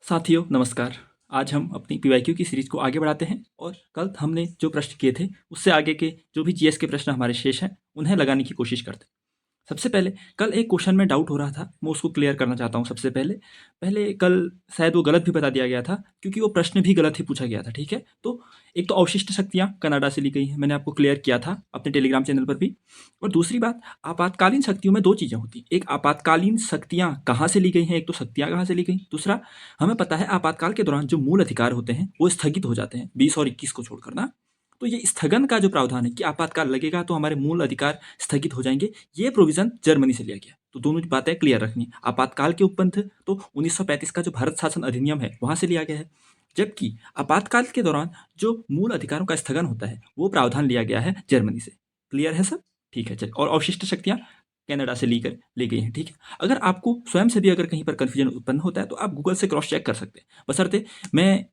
साथियों नमस्कार। आज हम अपनी पीवाईक्यू की सीरीज़ को आगे बढ़ाते हैं और कल हमने जो प्रश्न किए थे उससे आगे के जो भी जीएस के प्रश्न हमारे शेष हैं उन्हें लगाने की कोशिश करते हैं। सबसे पहले कल एक क्वेश्चन में डाउट हो रहा था, मैं उसको क्लियर करना चाहता हूँ। सबसे पहले पहले कल शायद वो गलत भी बता दिया गया था क्योंकि वो प्रश्न भी गलत ही पूछा गया था, ठीक है? तो एक तो अवशिष्ट शक्तियाँ कनाडा से ली गई हैं, मैंने आपको क्लियर किया था अपने टेलीग्राम चैनल पर भी। और दूसरी बात, आपातकालीन शक्तियों में 2 चीज़ें होती हैं। एक आपातकालीन शक्तियाँ कहाँ से ली गई हैं, एक तो शक्तियाँ कहाँ से ली गई। दूसरा, हमें पता है आपातकाल के दौरान जो मूल अधिकार होते हैं वो स्थगित हो जाते हैं, 20 और 21 को छोड़कर ना। तो ये स्थगन का जो प्रावधान है कि आपातकाल लगेगा तो हमारे मूल अधिकार स्थगित हो जाएँगे, ये प्रोविज़न जर्मनी से लिया गया। तो दोनों बातें क्लियर रखनी है। आपातकाल के उपबंध तो 1935 का जो भारत शासन अधिनियम है वहाँ से लिया गया है। जबकि आपातकाल के दौरान जो मूल अधिकारों का स्थगन होता है वो प्रावधान लिया गया है जर्मनी से। क्लियर है सब? ठीक है, चलिए। और अवशिष्ट शक्तियाँ कनाडा से ली गई हैं, ठीक है। अगर आपको स्वयं से भी अगर कहीं पर कन्फ्यूजन उत्पन्न होता है तो आप गूगल से क्रॉस चेक कर सकते हैं, बशर्ते मैं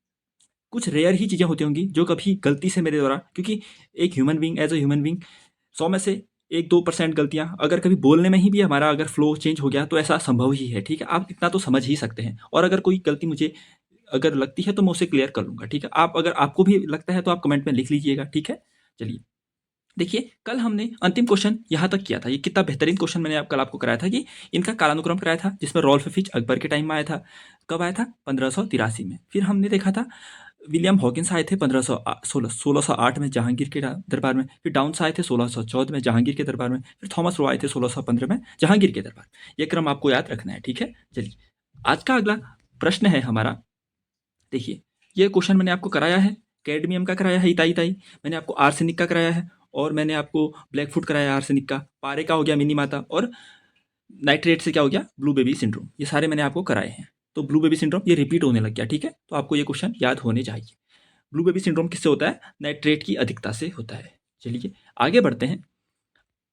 कुछ रेयर ही चीज़ें होती होंगी जो कभी गलती से मेरे द्वारा, क्योंकि एक human being as a human being 100 में से 1-2% गलतियाँ अगर कभी बोलने में ही भी हमारा अगर फ्लो चेंज हो गया तो ऐसा संभव ही है, ठीक है। आप इतना तो समझ ही सकते हैं और अगर कोई गलती मुझे अगर लगती है तो मैं उसे क्लियर कर लूँगा, ठीक है। आप अगर आपको भी लगता है तो आप कमेंट में लिख लीजिएगा, ठीक है। चलिए, देखिए कल हमने अंतिम क्वेश्चन यहाँ तक किया था। ये कितना बेहतरीन क्वेश्चन मैंने कल आपको कराया था कि इनका कालानुक्रम कराया था, जिसमें रॉल्फ फिच अकबर के टाइम में आया था। कब आया था? 1583 में। फिर हमने देखा था विलियम हॉकिंस आए थे 1608 में जहांगीर के दरबार में। फिर डाउन्स आए थे 1614 में जहांगीर के दरबार में। फिर थॉमस रो आए थे 1615 में जहांगीर के दरबार। ये क्रम आपको याद रखना है, ठीक है। चलिए, आज का अगला प्रश्न है हमारा। देखिए, ये क्वेश्चन मैंने आपको कराया है, कैडमियम का कराया है इताई इताई, मैंने आपको आर्सेनिक का कराया है और मैंने आपको ब्लैकफुट कराया है आर्सेनिक का, पारे का हो गया मिनी माता, और नाइट्रेट से क्या हो गया? Blue baby syndrome. ये सारे मैंने आपको कराए हैं। तो ब्लू बेबी सिंड्रोम ये रिपीट होने लग गया, ठीक है। तो आपको ये क्वेश्चन याद होने चाहिए। ब्लू बेबी सिंड्रोम किससे होता है? नाइट्रेट की अधिकता से होता है। चलिए आगे बढ़ते हैं।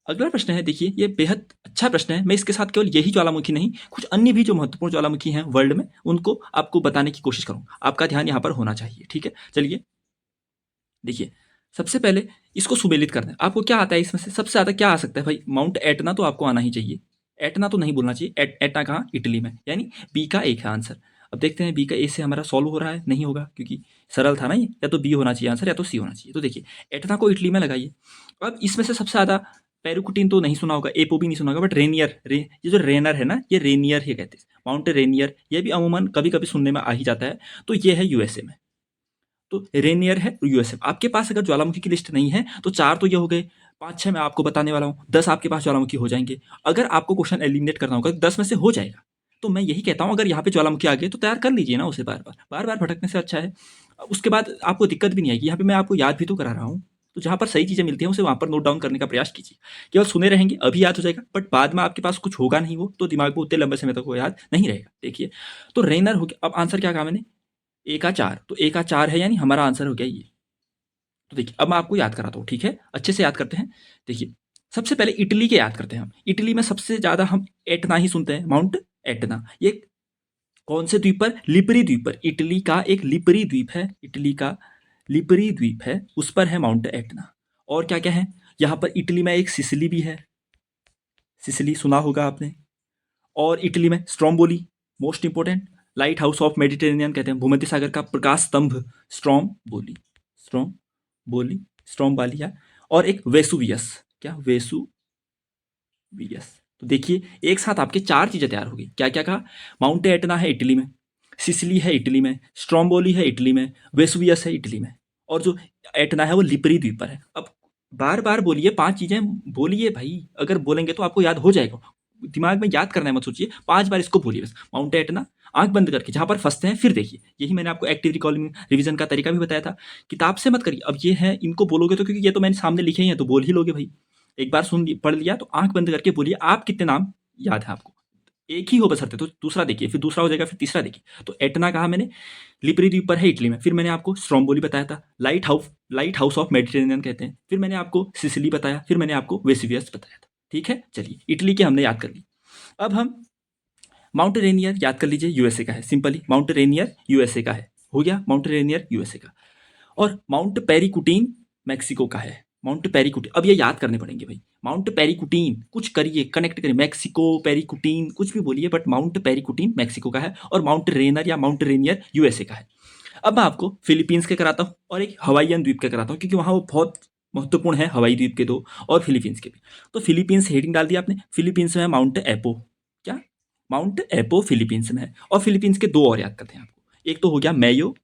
अगला प्रश्न है, देखिए ये बेहद अच्छा प्रश्न है। मैं इसके साथ केवल यही ज्वालामुखी नहीं, कुछ अन्य भी जो महत्वपूर्ण ज्वालामुखी हैं वर्ल्ड में उनको आपको बताने की कोशिश करूँगा। आपका ध्यान यहाँ पर होना चाहिए, ठीक है। चलिए, देखिए सबसे पहले इसको सुमेलित करना है। आपको क्या आता है इसमें से? सबसे ज़्यादा क्या आ सकता है भाई? माउंट एटना तो आपको आना ही चाहिए। एटना तो नहीं बोलना चाहिए। एटना कहाँ? इटली में, यानी बी का एक है आंसर। अब देखते हैं बी का ए से हमारा सॉल्व हो रहा है, नहीं होगा क्योंकि सरल था ना ये। या तो बी होना चाहिए आंसर या तो सी होना चाहिए। तो देखिए एटना को इटली में लगाइए। अब इसमें से सबसे ज़्यादा पेरुकुटिन तो नहीं सुना होगा, एपो भी नहीं सुना होगा, बट रेनियर ये जो रेनर है ना, ये रेनियर ही कहते हैं। माउंट रेनियर ये भी अमूमन कभी कभी सुनने में आ ही जाता है। तो ये है यूएसए में। तो रेनियर है यूएसए। आपके पास अगर ज्वालामुखी की लिस्ट नहीं है तो 4 तो ये हो गए, 5-6 मैं आपको बताने वाला हूँ, 10 आपके पास ज्वालामुखी हो जाएंगे। अगर आपको क्वेश्चन एलिमिनेट करना होगा 10 में से हो जाएगा। तो मैं यही कहता हूँ, अगर यहाँ पे ज्वालामुखी आ गई तो तैयार कर लीजिए ना उसे, बार बार भटकने से अच्छा है। उसके बाद आपको दिक्कत भी नहीं आएगी। यहाँ पे मैं आपको याद भी तो करा रहा हूँ। तो जहाँ पर सही चीज़ें मिलती हैं उसे वहाँ पर नोट डाउन करने का प्रयास कीजिए। केवल सुने रहेंगे अभी याद हो जाएगा, बट बाद में आपके पास कुछ होगा नहीं, वो तो दिमाग में उतने लंबे समय तक वो याद नहीं रहेगा। देखिए, तो रेनर हो गया। अब आंसर क्या कहा मैंने? ए का 4, तो ए का 4 है यानी हमारा आंसर हो गया ये। तो देखिए अब मैं आपको याद कराता हूँ, ठीक है, अच्छे से याद करते हैं। देखिए सबसे पहले इटली के याद करते हैं हम। इटली में सबसे ज़्यादा हम एटना ही सुनते हैं, माउंट एटना। ये कौन से द्वीप पर? लिपरी द्वीप पर। इटली का एक लिपरी द्वीप है, इटली का लिपरी द्वीप है, उस पर है माउंट एटना। और क्या क्या है यहाँ पर? इटली में एक सिसिली भी है, सिसिली सुना होगा आपने। और इटली में Stromboli, most important, light house of Mediterranean कहते हैं, भूमध्य सागर का प्रकाश स्तंभ, स्ट्रोम्बोली, स्ट्रोम्बोली, स्ट्रोम्बालिया। और एक वेसुवियस, क्या? वेसुवियस। तो देखिए एक साथ आपके 4 चीज़ें तैयार हो गई। क्या क्या कहा? माउंट एटना है इटली में, सिसिली है इटली में, स्ट्रोम्बोली है इटली में, वेसुवियस है इटली में, और जो एटना है वो लिपरी द्वीप पर है। अब बार बार बोलिए, 5 चीज़ें बोलिए भाई। अगर बोलेंगे तो आपको याद हो जाएगा। दिमाग में याद करना है मत सोचिए, 5 बार इसको बोलिए बस। माउंट एटना, आंख बंद करके जहाँ पर फंसते हैं फिर देखिए। यही मैंने आपको एक्टिव रिकॉलिंग रिवीजन का तरीका भी बताया था। किताब से मत करिए। अब ये है, इनको बोलोगे तो, क्योंकि ये तो मैंने सामने लिखे ही हैं तो बोल ही लोगे भाई। एक बार पढ़ लिया तो आंख बंद करके बोलिए। आप कितने नाम याद है आपको? एक ही हो बसरते, तो दूसरा देखिए, फिर दूसरा हो जाएगा, फिर तीसरा देखिए। तो एटना कहा मैंने, लिपरी द्वीप पर है इटली में। फिर मैंने आपको स्ट्रोम्बोली बताया था, लाइट हाउस ऑफ मेडिटेरेनियन कहते हैं। फिर मैंने आपको सिसिली बताया, फिर मैंने आपको वेसुवियस बताया था, ठीक है। चलिए इटली के हमने याद कर ली। अब हम माउंट रेनियर याद कर लीजिए, यूएसए का है। सिंपली माउंट रेनियर यूएसए का है, हो गया माउंट रेनियर यूएसए का। और माउंट पेरिकुटीन मैक्सिको का है, माउंट पेरिकुटीन, अब ये याद करने पड़ेंगे भाई। माउंट पेरिकुटीन, कुछ करिए, कनेक्ट करिए, मैक्सिको पेरिकुटीन, कुछ भी बोलिए, बट माउंट पेरिकुटीन मैक्सिको का है और माउंट रेनर या माउंट रेनियर यूएसए का है। अब मैं आपको फिलीपींस के कराता हूँ और एक हवाईयन द्वीप के कराता हूँ, क्योंकि वहाँ वो बहुत महत्वपूर्ण है, हवाई द्वीप के दो और फिलीपींस के भी। तो फिलीपींस हेडिंग डाल दिया आपने, फिलीपींस में है माउंट एपो, क्या माउंट एपो फिलीपींस में है। और फिलीपींस के दो और याद करते हैं आपको, एक तो हो गया मेयो,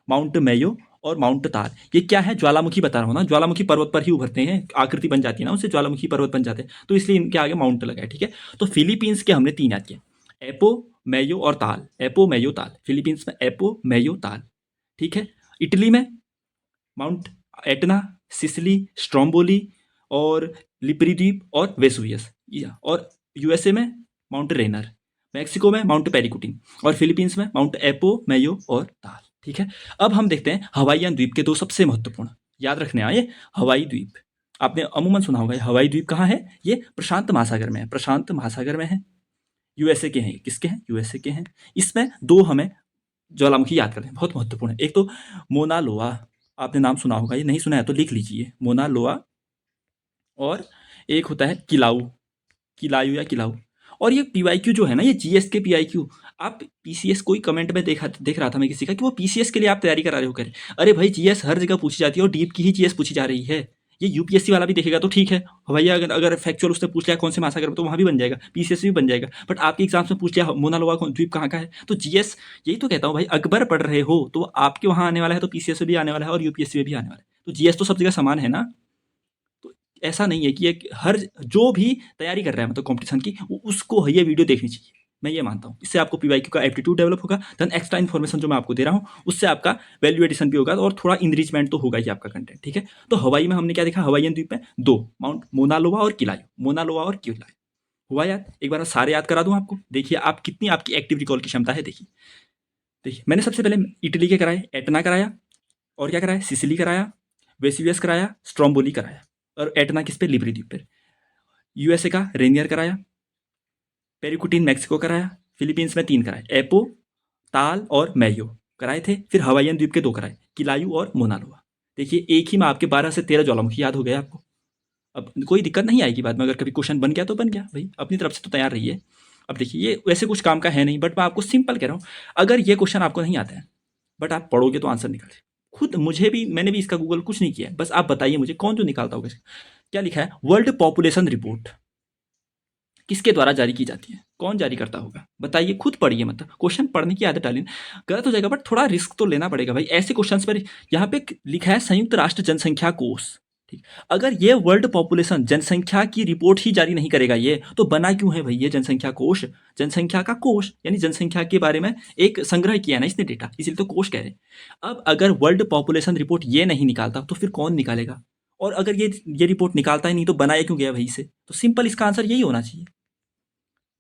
माउंट मेयो और माउंट ताल। ये क्या है, ज्वालामुखी बता रहा हूँ ना, ज्वालामुखी पर्वत पर ही उभरते हैं, आकृति बन जाती है ना उससे, ज्वालामुखी पर्वत बन जाते हैं, तो इसलिए इनके आगे माउंट लगा है, ठीक है। तो फिलीपींस के हमने 3 याद किए, एपो, मेयो और ताल। एपो, मेयो, ताल, फिलीपींस में एपो, मेयो, ताल, ठीक है। इटली में माउंट एटना, सिसिली, स्ट्रोम्बोली और लिपरी द्वीप और वेसुवियस, और यूएसए में माउंट रेनर, मैक्सिको में माउंट पेरिकुटिन और फिलीपींस में माउंट एपो, मेयो और ताल, ठीक है। अब हम देखते हैं हवाईयन द्वीप के दो सबसे महत्वपूर्ण, याद रखने आए, हवाई द्वीप। आपने अमूमन सुना होगा, हवाई द्वीप कहाँ है, ये प्रशांत महासागर में है, प्रशांत महासागर में है, यूएसए के हैं। किसके हैं, यूएसए के हैं। इसमें दो हमें ज्वालामुखी याद करते हैं, बहुत महत्वपूर्ण है। एक तो मोना लोआ, आपने नाम सुना होगा, ये नहीं सुना है तो लिख लीजिए, मोना लोआ। और एक होता है किलाऊ, किलायू या किलाऊ। और ये पीवाईक्यू जो है ना, ये जीएस के पीआईक्यू, आप पीसीएस, कोई कमेंट में देख रहा था मैं किसी का कि वो पीसीएस के लिए आप तैयारी करा रहे हो, करे अरे भाई जीएस हर जगह पूछी जाती है और डीप की ही जीएस पूछी जा रही है। ये यूपीएससी वाला भी देखेगा तो ठीक है भैया, अगर फैक्चुअल उसने पूछ लिया कौन से महासागर में, तो वहाँ भी बन जाएगा, पीसीएस भी बन जाएगा। बट आपके एग्जाम्स में पूछ लिया मोना लोआ द्वीप कहाँ का है, तो जीएस, यही तो कहता हूँ भाई, अकबर पढ़ रहे हो तो आपके वहाँ आने वाला है, तो पीसीएस में भी आने वाला है और यूपीएससी में भी आने वाला है, तो जीएस तो सब जगह समान है ना। तो ऐसा नहीं है कि एक हर जो भी तैयारी कर रहा है मतलब कॉम्पिटिशन की, उसको ये वीडियो देखनी चाहिए, मैं ये मानता हूँ। इससे आपको पीवाईक्यू का एप्टीट्यूड डेवलप होगा, देन एक्स्ट्रा इन्फॉर्मेशन जो मैं आपको दे रहा हूँ उससे आपका वैल्यू एडिशन भी होगा और थोड़ा इनरिचमेंट तो होगा ही आपका कंटेंट, ठीक है। तो हवाई में हमने क्या देखा, हवाईयन द्वीप में दो, माउंट मोनालोवा और किलायू, मोनालोवा और किलायू हुआ याद। एक बार सारे याद करा दूं आपको, देखिए आप कितनी आपकी एक्टिव रिकॉल की क्षमता है। देखिए देखिए, मैंने सबसे पहले इटली के कराए, एटना कराया, और क्या कराया, सिसिली कराया, वेसिवियस कराया, स्ट्रोम्बोली कराया, और एटना किस पे, लिबरी द्वीप पर। यूएसए का रेनियर कराया, पेरिकुटिन मैक्सिको कराया, फिलीपींस में 3 कराए, एपो, ताल और मेयो कराए थे। फिर हवाईयन द्वीप के 2 कराए, किलायू और मोनालोआ। देखिए एक ही में आपके 12 से 13 ज्वालामुखी याद हो गए आपको। अब कोई दिक्कत नहीं आएगी बाद में, अगर कभी क्वेश्चन बन गया तो बन गया भाई, अपनी तरफ से तो तैयार रहिए। अब देखिए ये वैसे कुछ काम का है नहीं, बट मैं आपको सिंपल कह रहा हूँ, अगर ये क्वेश्चन आपको नहीं आता है बट आप पढ़ोगे तो आंसर निकल जाए। खुद मुझे भी, मैंने भी इसका गूगल कुछ नहीं किया है, बस आप बताइए मुझे कौन जो निकालता होगा इसका। क्या लिखा है, वर्ल्ड पॉपुलेशन रिपोर्ट किसके द्वारा जारी की जाती है, कौन जारी करता होगा बताइए, खुद पढ़िए, मतलब क्वेश्चन पढ़ने की आदत डालिए। गलत हो जाएगा बट थोड़ा रिस्क तो लेना पड़ेगा भाई, ऐसे क्वेश्चंस पर। यहाँ पे लिखा है संयुक्त राष्ट्र जनसंख्या कोष, ठीक। अगर ये वर्ल्ड पॉपुलेशन जनसंख्या की रिपोर्ट ही जारी नहीं करेगा ये, तो बना क्यों है भाई ये जनसंख्या कोष, जनसंख्या का कोष, यानी जनसंख्या के बारे में एक संग्रह किया ना इसने डेटा, इसीलिए तो कोष कह रहे हैं। अब अगर वर्ल्ड पॉपुलेशन रिपोर्ट ये नहीं निकालता तो फिर कौन निकालेगा, और अगर ये रिपोर्ट निकालता ही नहीं तो बनाया क्यों गया भाई इसे, तो सिंपल इसका आंसर यही होना चाहिए,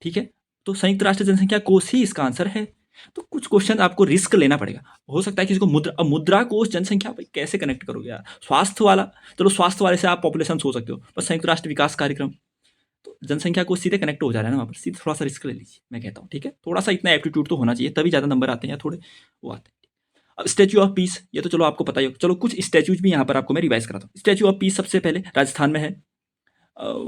ठीक है। तो संयुक्त राष्ट्र जनसंख्या कोष ही इसका आंसर है। तो कुछ क्वेश्चन आपको रिस्क लेना पड़ेगा, हो सकता है किसी को मुद्रा, अब मुद्रा कोष जनसंख्या भाई कैसे कनेक्ट करोगे यार, स्वास्थ्य वाला, चलो स्वास्थ्य वाले से आप पॉपुलेशन सोच सकते हो, बस संयुक्त राष्ट्र विकास कार्यक्रम, तो जनसंख्या को सीधे कनेक्ट हो जा रहा है ना वहाँ पर, सीधे थोड़ा सा रिस्क ले लीजिए, मैं कहता हूँ, ठीक है। थोड़ा सा इतना एप्टीट्यूड तो होना चाहिए, तभी ज़्यादा नंबर आते हैं या थोड़े वो आते हैं। अब स्टैच्यू ऑफ पीस, ये तो चलो आपको पता ही हो, चलो कुछ स्टैच्यूज भी यहाँ पर आपको मैं रिवाइज कराता हूँ। स्टैच्यू ऑफ पीस सबसे पहले राजस्थान में है,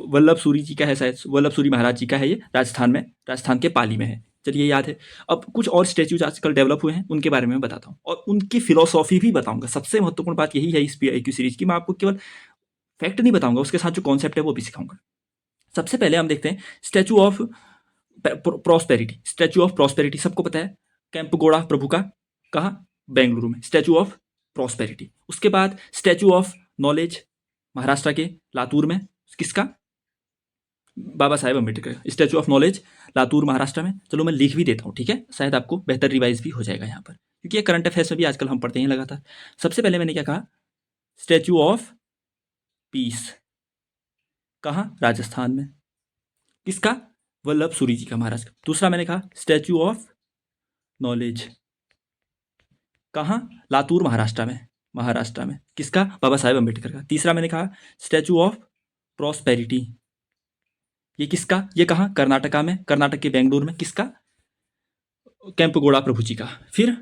वल्लभ सूरी जी का है शायद, वल्लभ सूरी महाराज जी का है ये, राजस्थान में, राजस्थान के पाली में है, चलिए याद है। अब कुछ और स्टैच्यूज आजकल डेवलप हुए हैं उनके बारे में मैं बताता हूँ और उनकी फिलोसॉफी भी बताऊंगा। सबसे महत्वपूर्ण बात यही है इस पीआईक्यू सीरीज की, मैं आपको केवल फैक्ट नहीं बताऊंगा, उसके साथ जो कॉन्सेप्ट है वो भी सिखाऊंगा। सबसे पहले हम देखते हैं statue of prosperity, statue of prosperity सबको पता है, कैंपगोड़ा प्रभु का, कहाँ, बेंगलुरु में, स्टैचू ऑफ प्रॉस्पेरिटी। उसके बाद स्टैचू ऑफ नॉलेज, महाराष्ट्र के लातूर में, किसका, Baba Saheb Ambedkar, statue of knowledge, Latur Maharashtra में। चलो मैं लिख भी देता हूँ, ठीक है, शायद आपको बेहतर रिवाइज भी हो जाएगा यहाँ पर, क्योंकि ये करंट अफेयर्स में भी आजकल हम पढ़ते हैं लगातार। सबसे पहले मैंने क्या कहा, स्टैचू ऑफ पीस, कहाँ, राजस्थान में, किसका, वल्लभ सूरी जी का, महाराज का। दूसरा मैंने कहा स्टैचू ऑफ नॉलेज, कहाँ, लातूर महाराष्ट्र में, महाराष्ट्र में, किसका, बाबा साहेब अम्बेडकर का। तीसरा मैंने कहा स्टैचू ऑफ प्रॉस्पेरिटी, ये किसका, ये कहाँ, कर्नाटका में, कर्नाटक के बेंगलुरु में, किसका, कैंपगोड़ा प्रभु जी का। फिर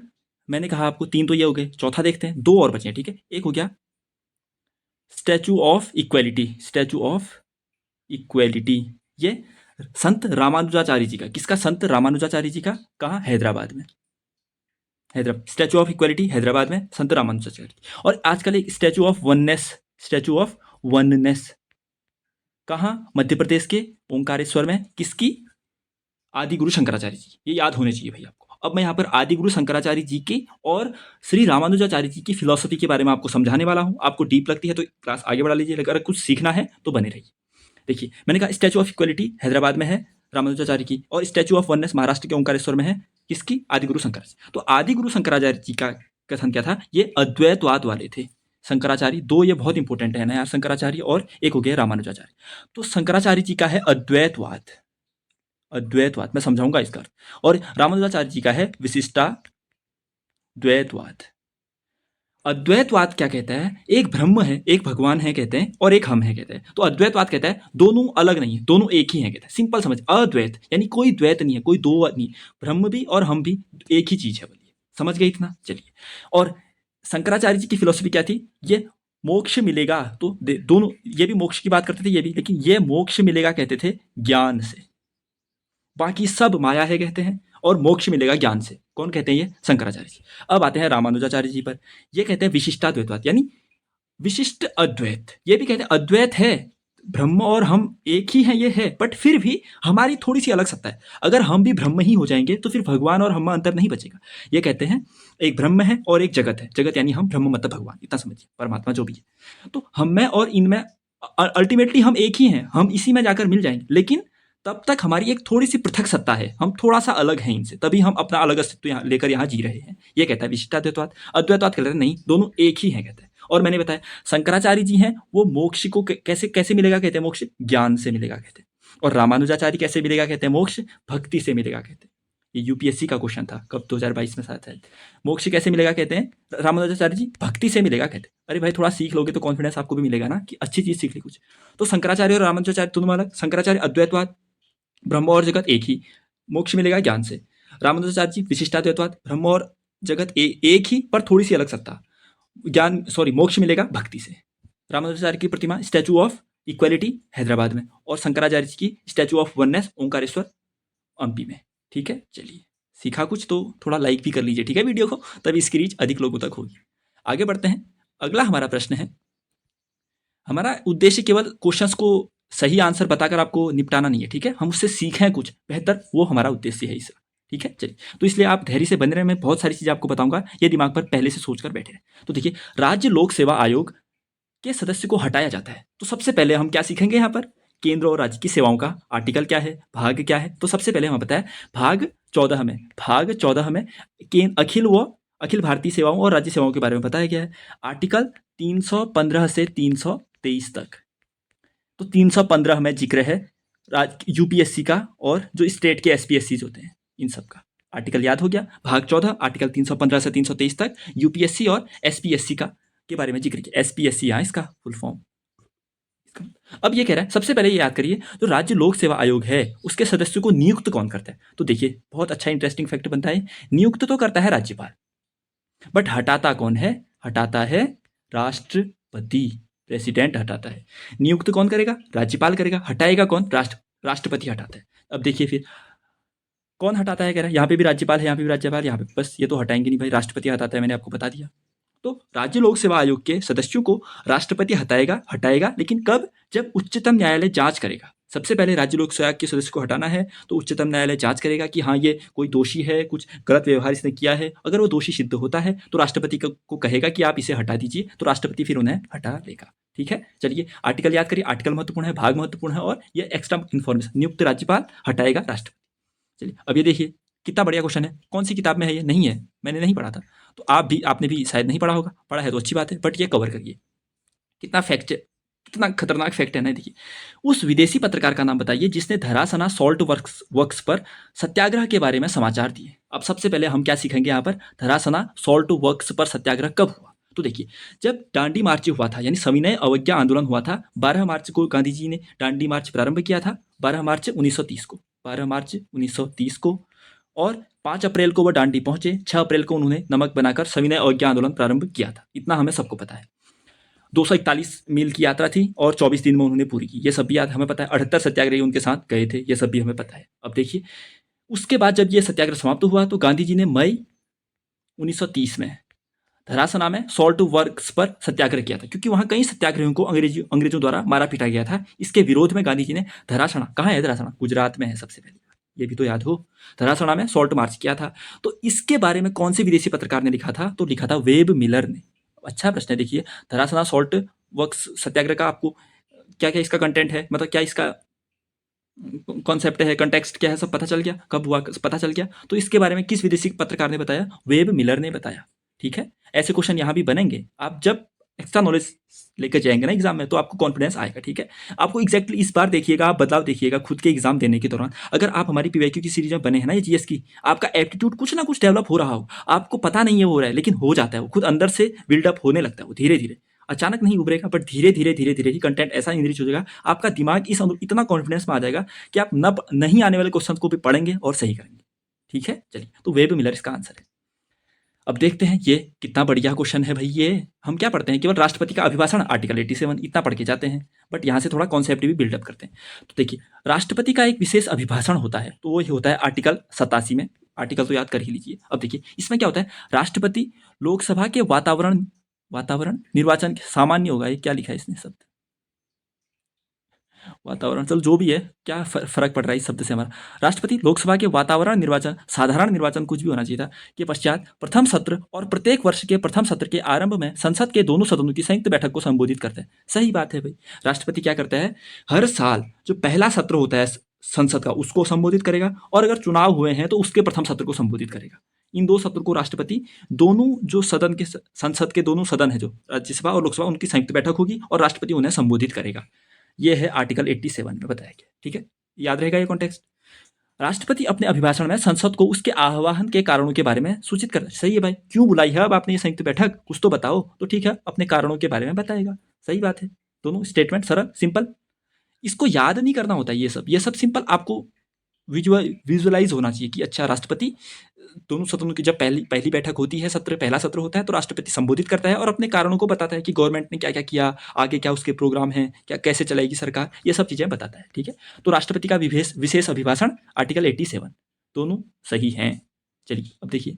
मैंने कहा आपको 3 तो ये हो गए, चौथा देखते हैं, 2 और बचे हैं, ठीक है। एक हो गया statue of equality, statue of equality, ये संत रामानुजाचार्य जी का, किसका? संत रामानुजाचार्य जी का। कहाँ? हैदराबाद में। Hyderabad, statue of equality Hyderabad में, संत रामानुजाचार्य। और आजकल एक statue of oneness, statue of oneness कहाँ? मध्य प्रदेश के ओंकारेश्वर में। किसकी? आदि गुरु शंकराचार्य जी। ये याद होने चाहिए भाई आपको। अब मैं यहाँ पर आदि गुरु शंकराचार्य जी की और श्री रामानुजाचार्य जी की फिलॉसफी के बारे में आपको समझाने वाला हूँ। आपको डीप लगती है तो क्लास आगे बढ़ा लीजिए, अगर कुछ सीखना है तो बने रहिए। देखिए, मैंने कहा स्टैचू ऑफ इक्वलिटी हैदराबाद में है रामानुजाचार्य की, और स्टैचू ऑफ वननेस महाराष्ट्र के ओंकारेश्वर में है। किसकी? आदि गुरु शंकराचार्य। तो आदि गुरु शंकराचार्य जी का कथन क्या था? ये अद्वैतवाद वाले थे शंकराचार्य। दो ये बहुत इंपॉर्टेंट है ना यार, शंकराचार्य और एक हो गया रामानुजाचार्य। तो शंकराचार्य जी का है अद्वैतवाद, अद्वैतवाद मैं समझाऊंगा इसका अर्थ। और रामानुजाचार्य जी का है विशिष्टाद्वैतवाद। अद्वैतवाद क्या कहता है? एक ब्रह्म है, एक भगवान है कहते हैं, और एक हम है कहते हैं। तो अद्वैतवाद कहता है दोनों अलग नहीं है, दोनों एक ही है कहते हैं। सिंपल समझ, अद्वैत यानी कोई द्वैत नहीं है, कोई दो नहीं, ब्रह्म भी और हम भी एक ही चीज है। बोलिए, समझ गए इतना? चलिए। और शंकराचार्य जी की फिलोसफी क्या थी? ये मोक्ष मिलेगा तो दोनों, ये भी मोक्ष की बात करते थे ये भी, लेकिन ये मोक्ष मिलेगा कहते थे ज्ञान से, बाकी सब माया है कहते हैं, और मोक्ष मिलेगा ज्ञान से। कौन कहते हैं? ये शंकराचार्य जी। अब आते हैं रामानुजाचार्य जी पर। ये कहते हैं विशिष्टाद्वैतवाद, यानी विशिष्ट अद्वैत। ये भी कहते हैं अद्वैत है, ब्रह्म और हम एक ही हैं, ये है, बट फिर भी हमारी थोड़ी सी अलग सत्ता है। अगर हम भी ब्रह्म ही हो जाएंगे तो फिर भगवान और हम में अंतर नहीं बचेगा। ये कहते हैं एक ब्रह्म है और एक जगत है। जगत यानी हम, ब्रह्म मतलब भगवान, इतना समझिए, परमात्मा जो भी है। तो हम में और इनमें अल्टीमेटली हम एक ही हैं, हम इसी में जाकर मिल जाएंगे, लेकिन तब तक हमारी एक थोड़ी सी पृथक सत्ता है, हम थोड़ा सा अलग हैं इनसे, तभी हम अपना अलग अस्तित्व यहाँ लेकर यहाँ जी रहे हैं। ये कहता है विशिष्टाद्वैतवाद। अद्वैतवाद कहते हैं नहीं, दोनों एक ही हैं कहते हैं। और मैंने बताया शंकराचार्य जी हैं, वो मोक्ष को कैसे कैसे मिलेगा कहते हैं? मोक्ष ज्ञान से मिलेगा कहते हैं। और रामानुजाचार्य कैसे मिलेगा कहते हैं? मोक्ष भक्ति से मिलेगा कहते हैं। ये यूपीएससी का क्वेश्चन था कब, 2022 में शायद। मोक्ष कैसे मिलेगा कहते हैं? रामानुजाचार्य जी भक्ति से मिलेगा कहते हैं। अरे भाई, थोड़ा सीख लोगे तो कॉन्फिडेंस आपको भी मिलेगा ना, कि अच्छी चीज सीख ली कुछ। तो शंकराचार्य और रामानुजाचार्य दोनों अलग। शंकराचार्य अद्वैतवाद, ब्रह्म और जगत एक ही, मोक्ष मिलेगा ज्ञान से। रामानुजाचार्य जी विशिष्टाद्वैतवाद, ब्रह्म और जगत एक ही पर थोड़ी सी अलग सत्ता, ज्ञान सॉरी मोक्ष मिलेगा भक्ति से। रामानुजाचार्य की प्रतिमा स्टैचू ऑफ इक्वालिटी हैदराबाद में, और शंकराचार्य जी की statue of oneness Omkareshwar MP में। ठीक है, चलिए, सीखा कुछ तो थोड़ा लाइक भी कर लीजिए, ठीक है, वीडियो को, तभी इसकी रीच अधिक लोगों तक होगी। आगे बढ़ते हैं। अगला हमारा प्रश्न है, हमारा उद्देश्य केवल क्वेश्चंस को सही आंसर बताकर आपको निपटाना नहीं है, ठीक है, हम उससे सीखें कुछ बेहतर, वो हमारा उद्देश्य है इसका। ठीक है, चलिए, तो इसलिए आप धैर्य से बने रहे, मैं बहुत सारी चीजें आपको बताऊंगा, ये दिमाग पर पहले से सोचकर बैठे रहे। तो देखिए, राज्य लोक सेवा आयोग के सदस्य को हटाया जाता है, तो सबसे पहले हम क्या सीखेंगे यहाँ पर? केंद्र और राज्य की सेवाओं का आर्टिकल क्या है, भाग क्या है। तो सबसे पहले हमें बताया भाग 14 में, भाग 14 में अखिल भारतीय सेवाओं और राज्य सेवाओं के बारे में बताया गया है। आर्टिकल 315 से 323 तक। तो 315 में जिक्र है यूपीएससी का, और जो स्टेट के एसपीएससी होते हैं इन सब का। आर्टिकल याद हो गया? भाग 14 आर्टिकल 315 से 323 तक यूपीएससी और एसपीएससी का के बारे में जिक्र किया। एसपीएससी यहाँ इसका फुल फॉर्म। अब ये कह रहा है, सबसे पहले ये याद करिए, जो राज्य लोक सेवा आयोग है उसके सदस्यों को नियुक्त कौन करता है? तो देखिए, बहुत अच्छा इंटरेस्टिंग फैक्ट बनता है, नियुक्त तो करता है राज्यपाल, बट हटाता कौन है? हटाता है राष्ट्रपति, प्रेसिडेंट हटाता है। नियुक्त कौन करेगा? राज्यपाल करेगा। हटाएगा कौन? राष्ट्रपति हटाता है। अब देखिए फिर कौन हटाता है, कह रहा है यहाँ पे भी राज्यपाल है, यहाँ पे भी राज्यपाल, यहाँ पे बस ये तो हटाएंगे नहीं भाई, राष्ट्रपति हटाता है, मैंने आपको बता दिया। तो राज्य लोक सेवा आयोग के सदस्यों को राष्ट्रपति हटाएगा, लेकिन कब? जब उच्चतम न्यायालय जांच करेगा। सबसे पहले राज्य लोक सेवा आयोग के सदस्य को हटाना है तो उच्चतम न्यायालय जांच करेगा कि हाँ, ये कोई दोषी है, कुछ गलत व्यवहार इसने किया है। अगर वो दोषी सिद्ध होता है तो राष्ट्रपति को कहेगा कि आप इसे हटा दीजिए, तो राष्ट्रपति फिर उन्हें हटा लेगा। ठीक है, चलिए, आर्टिकल याद करिए, आर्टिकल महत्वपूर्ण है, भाग महत्वपूर्ण है, और ये एक्स्ट्रा इन्फॉर्मेशन, नियुक्त राज्यपाल, हटाएगा राष्ट्रपति। चलिए, अब ये देखिए कितना बढ़िया क्वेश्चन है। कौन सी किताब में है? ये नहीं है, मैंने नहीं पढ़ा था, तो आपने भी शायद नहीं पढ़ा होगा, पढ़ा है तो अच्छी बात है, बट ये कवर करिए। कितना खतरनाक फैक्ट है ना। देखिए, उस विदेशी पत्रकार का नाम बताइए जिसने धरासना सॉल्ट वर्क्स पर सत्याग्रह के बारे में समाचार दिए। अब सबसे पहले हम क्या सीखेंगे यहाँ पर? धरासना सॉल्ट वर्क्स पर सत्याग्रह कब हुआ? तो देखिए, जब दांडी मार्च हुआ था, यानी सविनय अवज्ञा आंदोलन हुआ था, 12 मार्च को गांधी जी ने दांडी मार्च प्रारंभ किया था, 12 मार्च 1930 को, और 5 अप्रैल को वह दांडी पहुंचे, 6 अप्रैल को उन्होंने नमक बनाकर सविनय अवज्ञा आंदोलन प्रारंभ किया था। इतना हमें सबको पता है। 241 मील की यात्रा थी और 24 दिन में उन्होंने पूरी की। ये सब भी याद हमें पता है। 78 सत्याग्रही उनके साथ गए थे, ये सब भी हमें पता है। अब देखिए, उसके बाद जब ये सत्याग्रह समाप्त हुआ तो गांधी जी ने मई 1930 में धरासना में सॉल्ट वर्क्स पर सत्याग्रह किया था, क्योंकि वहां कई सत्याग्रहियों को अंग्रेजों द्वारा मारा पीटा गया था। इसके विरोध में गांधी जी ने धरासना, कहाँ है धरासना? गुजरात में है सबसे पहले, ये भी तो याद हो। धरासना में सॉल्ट मार्च किया था। तो इसके बारे में कौन से विदेशी पत्रकार ने लिखा था? तो लिखा था वेब मिलर ने। अच्छा प्रश्न है, देखिए धरासना सॉल्ट वर्क्स सत्याग्रह का आपको क्या क्या इसका कंटेंट है, मतलब क्या इसका कॉन्सेप्ट है, कंटेक्स्ट क्या है, सब पता चल गया, कब हुआ पता चल गया। तो इसके बारे में किस विदेशी पत्रकार ने बताया? वेब मिलर ने बताया। ठीक है, ऐसे क्वेश्चन यहाँ भी बनेंगे। आप जब एक्स्ट्रा नॉलेज लेकर जाएंगे ना एग्जाम में तो आपको कॉन्फिडेंस आएगा। ठीक है, आपको एग्जैक्टली इस बार देखिएगा, आप बदलाव देखिएगा खुद के एग्जाम देने के दौरान। अगर आप हमारी पीवाईक्यू की सीरीज में बने हैं ना, ये जीएस की, आपका एप्टीट्यूड कुछ ना कुछ डेवलप हो रहा हो, आपको पता नहीं है हो रहा है, लेकिन हो जाता है, वो खुद अंदर से बिल्डअप होने लगता है, वो धीरे धीरे, अचानक नहीं उभरेगा, बट धीरे धीरे धीरे धीरे ही कंटेंट ऐसा इंग्लिश हो जाएगा, आपका दिमाग इस इतना कॉन्फिडेंस में आ जाएगा कि आप नहीं आने वाले क्वेश्चन को भी पढ़ेंगे और सही करेंगे। ठीक है, चलिए, तो वेब मिलर इसका आंसर है। अब देखते हैं ये कितना बढ़िया क्वेश्चन है भाई। ये हम क्या पढ़ते हैं? केवल राष्ट्रपति का अभिभाषण, आर्टिकल 87 इतना पढ़ के जाते हैं, बट यहाँ से थोड़ा कॉन्सेप्ट भी बिल्डअप करते हैं। तो देखिए, राष्ट्रपति का एक विशेष अभिभाषण होता है, तो वो होता है आर्टिकल 87 में। आर्टिकल तो याद कर ही लीजिए। अब देखिए, इसमें क्या होता है? राष्ट्रपति लोकसभा के वातावरण निर्वाचन सामान्य होगा, ये क्या लिखा है इसने शब्द? वातावरण, चलो जो भी है, क्या फर्क पड़ रहा है इस शब्द से हमारा? राष्ट्रपति लोकसभा के वातावरण निर्वाचन, साधारण निर्वाचन कुछ भी होना चाहिए था, के पश्चात प्रथम सत्र और प्रत्येक वर्ष के प्रथम सत्र के आरंभ में संसद के दोनों सदनों की संयुक्त बैठक को संबोधित करता है। सही बात है भाई, राष्ट्रपति क्या करता है? हर साल जो पहला सत्र होता है संसद का, उसको संबोधित करेगा, और अगर चुनाव हुए हैं तो उसके प्रथम सत्र को संबोधित करेगा। इन दो सत्र को राष्ट्रपति, दोनों जो सदन के, संसद के दोनों सदन है जो राज्यसभा और लोकसभा, उनकी संयुक्त बैठक होगी और राष्ट्रपति उन्हें संबोधित करेगा। ये है आर्टिकल 87 में बताया गया। ठीक है, याद रहेगा ये कॉन्टेक्स्ट। राष्ट्रपति अपने अभिभाषण में संसद को उसके आह्वान के कारणों के बारे में सूचित करता है। सही है भाई, क्यों बुलाई है अब आपने ये संयुक्त बैठक, कुछ तो बताओ। तो ठीक है, अपने कारणों के बारे में बताएगा। सही बात है, दोनों स्टेटमेंट सरल सिंपल, इसको याद नहीं करना होता। ये सब सिंपल आपको विजुअलाइज होना चाहिए कि अच्छा, राष्ट्रपति दोनों सदनों की जब पहली बैठक होती है, पहला सत्र होता है, तो राष्ट्रपति संबोधित करता है और अपने कारणों को बताता है कि गवर्नमेंट ने क्या क्या किया, आगे क्या उसके प्रोग्राम हैं, क्या कैसे चलाएगी सरकार, ये सब चीज़ें बताता है। ठीक है, तो राष्ट्रपति का विशेष अभिभाषण आर्टिकल 87 दोनों सही हैं। चलिए, अब देखिए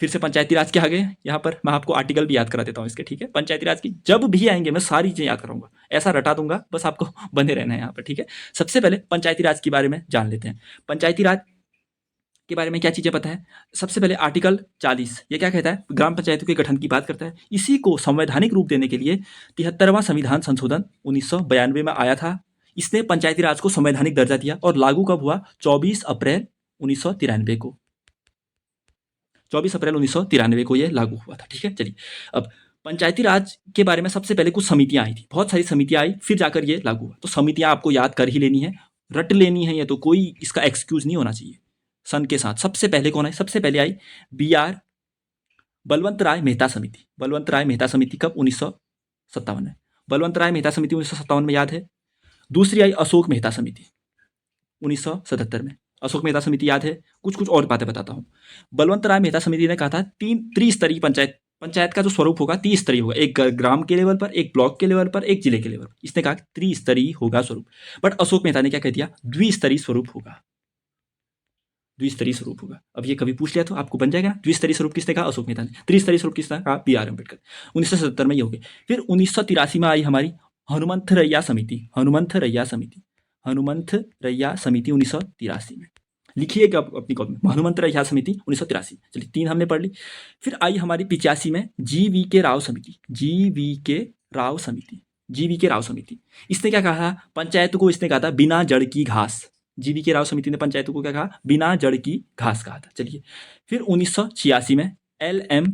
फिर से पंचायती राज के आ गए। यहाँ पर मैं आपको आर्टिकल भी याद करा देता हूँ इसके। ठीक है, पंचायती राज की जब भी आएंगे मैं सारी चीज़ें याद कराऊंगा, ऐसा रटा दूंगा, बस आपको बने रहना है यहाँ पर। ठीक है, सबसे पहले पंचायती राज के बारे में जान लेते हैं। पंचायती राज के बारे में क्या चीज़ें पता है? सबसे पहले आर्टिकल 40, ये क्या कहता है? ग्राम पंचायतों के गठन की बात करता है। इसी को संवैधानिक रूप देने के लिए 73वां संविधान संशोधन 1992 में आया था। इसने पंचायती राज को संवैधानिक दर्जा दिया और लागू कब हुआ? 24 अप्रैल 1993 को। 24 अप्रैल 1993 को यह लागू हुआ था। ठीक है, चलिए, अब पंचायती राज के बारे में सबसे पहले कुछ समितियां आई थी, बहुत सारी समितियां आई, फिर जाकर ये लागू हुआ। तो समितियां आपको याद कर ही लेनी है, रट लेनी है, ये तो कोई इसका एक्सक्यूज नहीं होना चाहिए। सन के साथ सबसे पहले कौन आई? सबसे पहले आई BR बलवंत राय मेहता समिति। बलवंत राय मेहता समिति कब? 1957 में। बलवंत राय मेहता समिति 1957 में याद है। दूसरी आई अशोक मेहता समिति 1977 में। अशोक मेहता समिति याद है। कुछ और बातें बताता हूँ। बलवंत राय मेहता समिति ने कहा था त्रिस्तरीय पंचायत का जो स्वरूप होगा 30 स्तरीय होगा, एक ग्राम के लेवल पर, एक ब्लॉक के लेवल पर, एक जिले के लेवल पर। इसने कहा त्रिस्तरीय होगा स्वरूप, बट अशोक मेहता ने क्या कह दिया? द्विस्तरीय स्वरूप होगा। द्विस्तरीय स्वरूप होगा। अब ये कभी पूछ लिया तो आपको बन जाएगा। द्विस्तरीय स्वरूप किसने कहा? अशोक मेहता ने। त्रिस्तरीय स्वरूप किसने कहा? BR अम्बेडकर। 1977 में ये हो गए। फिर 1983 में आई हमारी हनुमंथरैया समिति। हनुमंथरैया समिति 1983 में। लिखिएगा अपनी कॉपी में, हनुमंथरैया समिति 1983। चलिए, 3 हमने पढ़ ली। फिर आई हमारी 85 में GV राव समिति। इसने क्या कहा? पंचायत को इसने कहा था बिना जड़ की घास। GV राव समिति ने पंचायतों को क्या कहा? बिना जड़ की घास कहा था। चलिए, फिर 1986 में LM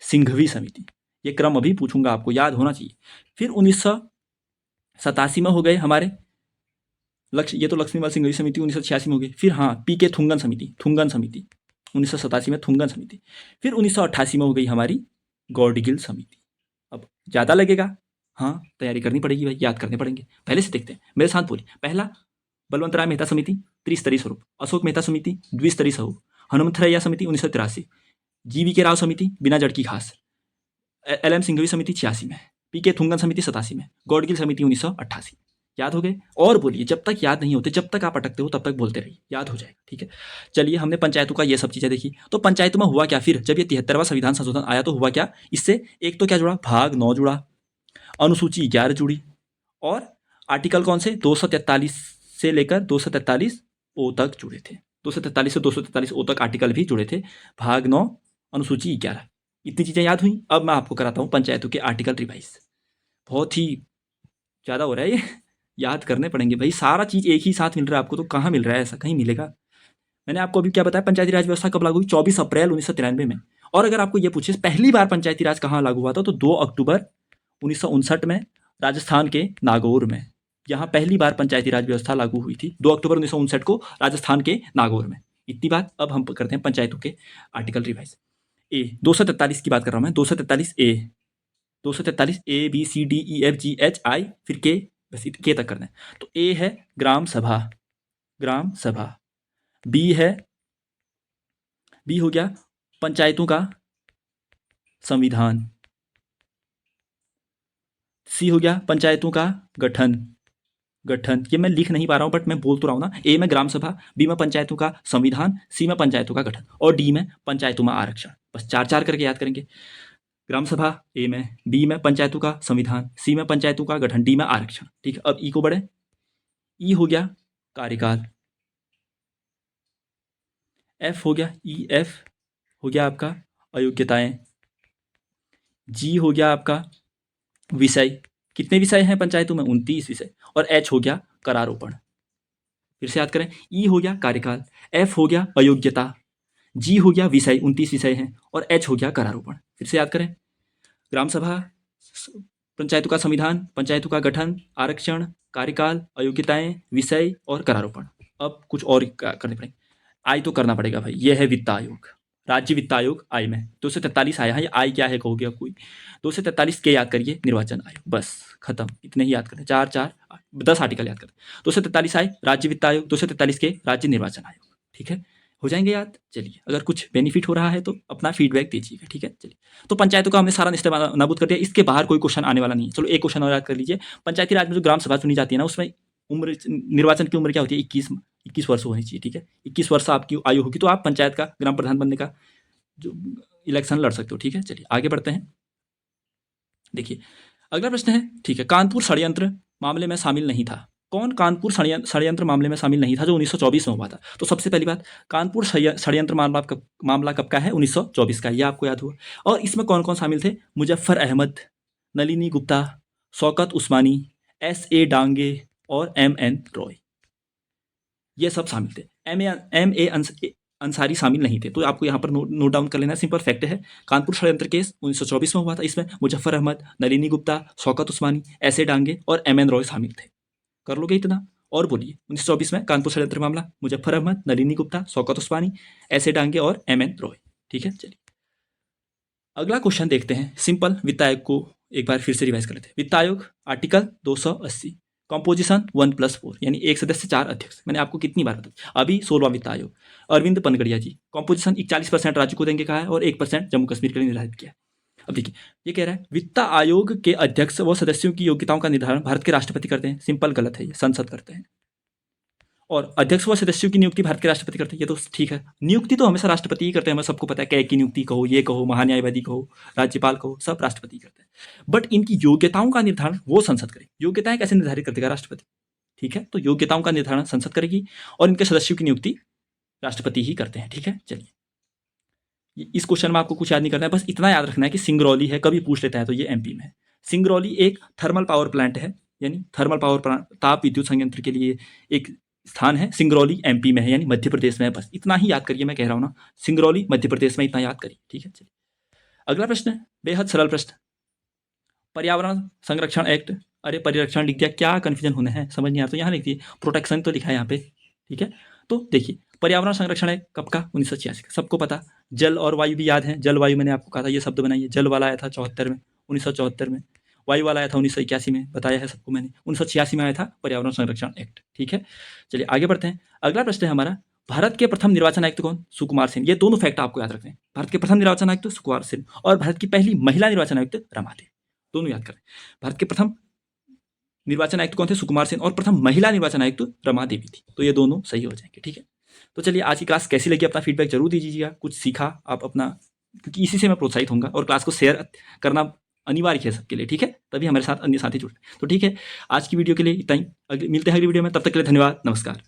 सिंघवी समिति। ये क्रम अभी पूछूंगा, आपको याद होना चाहिए। फिर 1987 में हो गए हमारे ये तो लक्ष्मीबाई सिंघवी समिति 1986 में हो गई। फिर PK थुंगन समिति 1987 में थुंगन समिति। फिर 1988 में हो गई हमारी गौडगिल समिति। अब ज़्यादा लगेगा, तैयारी करनी पड़ेगी भाई, याद करने पड़ेंगे। पहले से देखते हैं, मेरे साथ बोलिए। पहला बलवंत राय मेहता समिति त्रिस्तरीय स्वरूप, अशोक मेहता समिति द्विस्तरीय स्वरूप, हनुमंथरैया समिति 1983, GV राव समिति बिना जड़ की घास, LM सिंघवी समिति 86 में, पीके थुंगन समिति 87 में, गॉडगिल समिति 1988। याद हो गए? और बोलिए, जब तक याद नहीं होते, जब तक आप अटकते हो तब तक बोलते रहिए, याद हो जाएगा। ठीक है, चलिए हमने पंचायतों का ये सब चीज़ें देखी। तो पंचायतों में हुआ क्या फिर, जब ये 73वां संविधान संशोधन आया तो हुआ क्या, इससे एक तो क्या जुड़ा, भाग 9 जुड़ा, अनुसूची 11 जुड़ी, और आर्टिकल कौन से, 243 से लेकर 243 ओ तक जुड़े थे। 243 से 243 ओ तक आर्टिकल भी जुड़े थे, भाग 9 अनुसूची 11। इतनी चीज़ें याद हुई। अब मैं आपको कराता हूँ पंचायतों के आर्टिकल रिवाइज। बहुत ही ज़्यादा हो रहा है ये, याद करने पड़ेंगे भाई, सारा चीज़ एक ही साथ मिल रहा है आपको, तो कहाँ मिल रहा है, ऐसा कहीं मिलेगा। मैंने आपको अभी क्या बताया, पंचायती राज व्यवस्था कब लागू हुई, 24 अप्रैल 1993 में। और अगर आपको ये पूछे पहली बार पंचायती राज कहाँ लागू हुआ था, तो 2 अक्टूबर 1959 में राजस्थान के नागौर में। यहाँ पहली बार पंचायती राज व्यवस्था लागू हुई थी 2 अक्टूबर 1959 को राजस्थान के नागौर में। इतनी बात। अब हम करते हैं पंचायतों के आर्टिकल रिवाइज। ए 243 की बात कर रहा हूँ मैं, 243 A, 243 A B C D E F G H I फिर के, बस के तक करना है। तो ए है ग्राम सभा, ग्राम सभा। बी है, बी हो गया पंचायतों का संविधान। सी हो गया पंचायतों का गठन, गठन ये मैं लिख नहीं पा रहा हूँ बट मैं बोल तो रहा हूँ ना। ए में ग्राम सभा, बी में पंचायतों का संविधान, सी में पंचायतों का गठन, और डी में पंचायतों में आरक्षण। बस 4-4 करके याद करेंगे। ग्राम सभा ए में, बी में पंचायतों का संविधान, सी में पंचायतों का गठन, डी में आरक्षण। ठीक है, अब ई को बढ़े। ई हो गया कार्यकाल, एफ हो गया, ई एफ हो गया आपका अयोग्यताएं, जी हो गया आपका विषय, कितने विषय हैं पंचायतों में, 29 विषय, और एच हो गया करारोपण। फिर से याद करें, ई हो गया कार्यकाल, एफ हो गया अयोग्यता, जी हो गया विषय, 29 विषय हैं, और एच हो गया करारोपण। फिर से याद करें, ग्राम सभा, पंचायतों का संविधान, पंचायतों का गठन, आरक्षण, कार्यकाल, अयोग्यताएं, विषय और करारोपण। अब कुछ और करने पड़ेंगे। आई तो करना पड़ेगा भाई, ये है वित्त आयोग, राज्य वित्त आयोग आई में 243 आया है। ये आई क्या है कहोगे अब कोई, 243 के याद करिए, निर्वाचन आयोग, बस खत्म, इतने ही याद करें। 4-4 10 आर्टिकल याद करें। 243 आए राज्य वित्त आयोग, 243 के राज्य निर्वाचन आयोग। ठीक है, हो जाएंगे याद। चलिए, अगर कुछ बेनिफिट हो रहा है तो अपना फीडबैक दीजिएगा। ठीक है, चलिए, तो पंचायतों का हमने सारा नाबूद कर दिया। इसके बाहर कोई क्वेश्चन आने वाला नहीं है। चलो एक क्वेश्चन और याद कर लीजिए। पंचायती राज में जो ग्राम सभा चुनी जाती है ना, उसमें उम्र, निर्वाचन की उम्र क्या होती है, 21 वर्ष होनी चाहिए। ठीक है, 21 वर्ष आपकी आयु होगी तो आप पंचायत का ग्राम प्रधान बनने का जो इलेक्शन लड़ सकते हो। ठीक है, चलिए आगे बढ़ते हैं। देखिए अगला प्रश्न है, ठीक है, कानपुर षड्यंत्र मामले में शामिल नहीं था। कौन कानपुर षड्यंत्र मामले में शामिल नहीं था, जो 1924 में हुआ था। तो सबसे पहली बात, कानपुर षड्यंत्र मामला कब का है, 1924 का, यह आपको याद हुआ। और इसमें कौन कौन शामिल थे, मुजफ्फर अहमद, नलिनी गुप्ता, शौकत उस्मानी, S.A. डांगे और M.N. रॉय, ये सब शामिल थे। M.A. अंसारी शामिल नहीं थे। तो आपको यहाँ पर नोट डाउन कर लेना, सिंपल फैक्ट है। कानपुर षड्यंत्र केस 1924 में हुआ था। इसमें मुजफ्फर अहमद, नलिनी गुप्ता, शौकत उस्मानी, S.A. डांगे और M.N. रॉय शामिल थे। कर लोगे इतना। और बोलिए, 1924 में कानपुर षड्यंत्र मामला, मुजफ्फर अहमद, नलिनी गुप्ता, शौकत उस्मानी, S.A. डांगे और M.N. रॉय। ठीक है, चलिए अगला क्वेश्चन देखते हैं। सिंपल, वित्त आयोग को एक बार फिर से रिवाइज कर लेते हैं। वित्त आयोग आर्टिकल 280, कॉम्पोजिशन 1+4, यानी 1 सदस्य 4 अध्यक्ष। मैंने आपको कितनी बार बताया, अभी 16वां वित्त आयोग, अरविंद पनगड़िया जी। कॉम्पोजिशन 41% राज्य को देंगे कहा है और 1% जम्मू कश्मीर के लिए निर्धारित किया है। अब देखिए, ये कह रहा है वित्त आयोग के अध्यक्ष व सदस्यों की योग्यताओं का निर्धारण भारत के राष्ट्रपति करते हैं। सिंपल गलत है, ये संसद करते हैं। और अध्यक्ष व सदस्यों की नियुक्ति भारत के राष्ट्रपति करते हैं, ये तो ठीक है। नियुक्ति तो हमेशा राष्ट्रपति ही करते हैं, हमें सबको पता है। कैग की नियुक्ति कहो, ये कहो, महान्यायवादी कहो, राज्यपाल कहो, सब राष्ट्रपति करते हैं। बट इनकी योग्यताओं का निर्धारण वो संसद करेगी। योग्यताएं कैसे निर्धारित कर देगा, राष्ट्रपति। ठीक है, तो योग्यताओं का निर्धारण संसद करेगी और इनके सदस्यों की नियुक्ति राष्ट्रपति ही करते हैं। ठीक है, चलिए इस क्वेश्चन में आपको कुछ याद नहीं करना है, बस इतना याद रखना है कि सिंगरौली है, कभी पूछ लेता है तो ये MP में है। सिंगरौली एक थर्मल पावर प्लांट है, यानी थर्मल पावर प्लांट, ताप विद्युत संयंत्र के लिए एक स्थान है। सिंगरौली MP में है, यानी मध्य प्रदेश में है। बस इतना ही याद करिए, मैं कह रहा हूँ ना, सिंगरौली मध्य प्रदेश में, इतना याद करिए। ठीक है, चलिए अगला प्रश्न है, बेहद सरल प्रश्न, पर्यावरण संरक्षण एक्ट। अरे परिरक्षण लिख दिया, क्या कन्फ्यूजन होना है, समझ नहीं आता तो यहाँ लिख दिए, प्रोटेक्शन तो लिखा है यहाँ पे। ठीक है, तो देखिए पर्यावरण संरक्षण एक्ट कब का, 1986 का, सबको पता। जल और वायु भी याद है, जलवायु मैंने आपको कहा था ये शब्द बनाइए। जल वाला आया था 74 में, 1974 में। वायु वाला आया था 1981 में, बताया है सबको मैंने। 1986 में आया था पर्यावरण संरक्षण एक्ट। ठीक है, चलिए आगे बढ़ते हैं। अगला प्रश्न है हमारा, भारत के प्रथम निर्वाचन आयुक्त कौन, सुकुमार सेन। ये दोनों फैक्ट आपको याद रखने हैं। भारत के प्रथम निर्वाचन आयुक्त सुकुमार सेन और भारत की पहली महिला निर्वाचन आयुक्त रमा देवी। दोनों याद करें। भारत के प्रथम निर्वाचन आयुक्त कौन थे? सुकुमार सेन। और प्रथम महिला निर्वाचन आयुक्त रमा देवी थी। तो ये दोनों सही हो जाएंगे, ठीक है। तो चलिए, आज की क्लास कैसी लगी अपना फीडबैक जरूर दीजिएगा। कुछ सीखा आप अपना, क्योंकि इसी से मैं प्रोत्साहित होऊंगा, और क्लास को शेयर करना अनिवार्य है सबके लिए, ठीक है। तभी हमारे साथ अन्य साथी जुड़े। तो ठीक है, आज की वीडियो के लिए इतना ही। मिलते हैं अगली वीडियो में, तब तक के लिए धन्यवाद, नमस्कार।